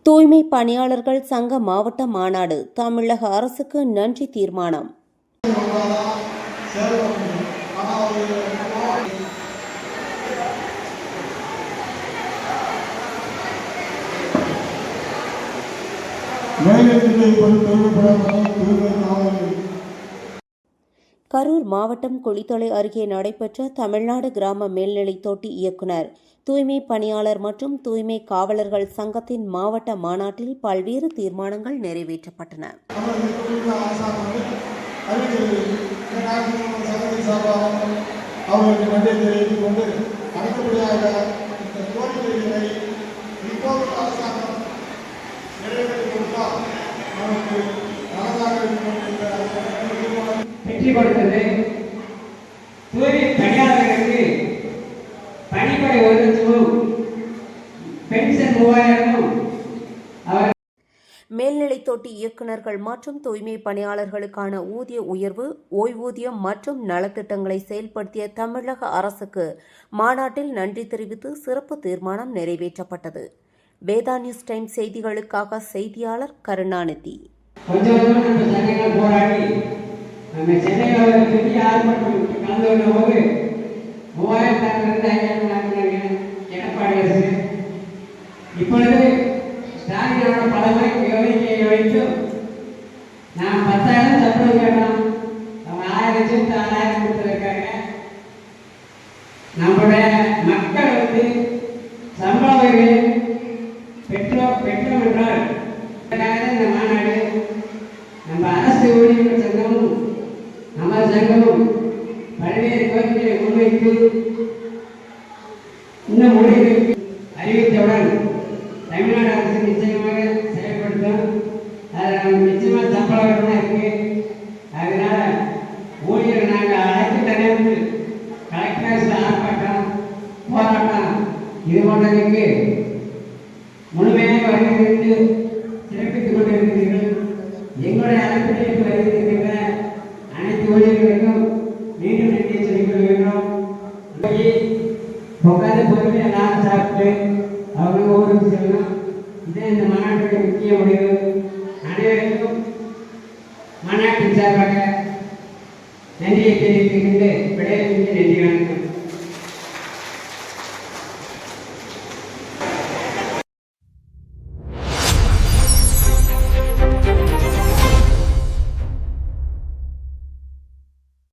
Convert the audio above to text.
தூய்மை பணியாளர்கள் சங்க மாவட்ட மாநாடு. தமிழக அரசுக்கு நன்றி தீர்மானம். கரூர் மாவட்டம் குளித்தலை அருகே நடைபெற்ற தமிழ்நாடு கிராம மேல்நிலைத் தொட்டி இயக்குநர், தூய்மை பணியாளர் மற்றும் தூய்மை காவலர்கள் சங்கத்தின் மாவட்ட மாநாட்டில் பல்வேறு தீர்மானங்கள் நிறைவேற்றப்பட்டன. வெற்றி கொடுத்தது. தூய்மை பணியாளர்களுக்கு பணிமுறை 1 லட்சமும் பென்ஷன் 3000 மேல்நிலைத் தொட்டி இயக்குநர்கள் மற்றும் தூய்மை பணியாளர்களுக்கான ஊதிய உயர்வு, ஓய்வூதியம் மற்றும் நலத்திட்டங்களை செயல்படுத்திய தமிழக அரசுக்கு மாநாட்டில் நன்றி தெரிவித்து சிறப்பு தீர்மானம் நிறைவேற்றப்பட்டது. வேதா நியூஸ் டைம் செய்திகளுக்காக செய்தியாளர் கருணாநிதி. நம்ம சென்னையில் பெரிய ஆர்ப்பாட்டம் கலந்து கொண்ட போது 3000 எடப்பாடி அரசு இப்பொழுது ஸ்டாலினோட பலமை கோரிக்கையை வைத்தும் நான் 10,000 சம்பளம் கேட்டோம். அவங்க 1000 6000 கொடுத்துருக்காங்க. நம்மளுடைய மக்கள் சம்பள உயர்வு பெற்றோம் என்றால் இந்த மாநாடு நம்ம அரசு ஊழியர்கள் சங்கமும் நமது சங்கமும் பல்வேறு கோரிக்கைகளை முன்வைத்து இந்த முடிவை அறிவித்தவுடன் தமிழ்நாடு அரசு நிச்சயமாக செயல்படுத்தும். அதில் நமக்கு நிச்சயமாக சம்பளம் இருக்கு. அதனால ஊழியர்கள் நாங்கள் அழைத்து தனியார் கலெக்டர் ஆர்ப்பாட்டம் போராட்டம் இது போன்றதுக்கு முழுமையாக வருகிறது சிறப்பித்துக் கொண்டிருக்கிறீர்கள். எங்களுடைய அழைப்பிற்கு வருகின்ற அனைத்து ஊழியர்களுக்கும் மீண்டும் நன்றி சொல்லிக் கொள்கிறோம். உட்காந்து பொறுமையாக நான் சாப்பிட்டு அவங்க ஊருக்கு செல்லணும். இதே இந்த மாநாட்டுடைய முக்கிய முடிவு. அனைவருக்கும் மாநாட்டின் சார்பாக நன்றியை தெரிவித்துக் கொண்டு விடைபெறுகின்ற நன்றி வணக்கம்.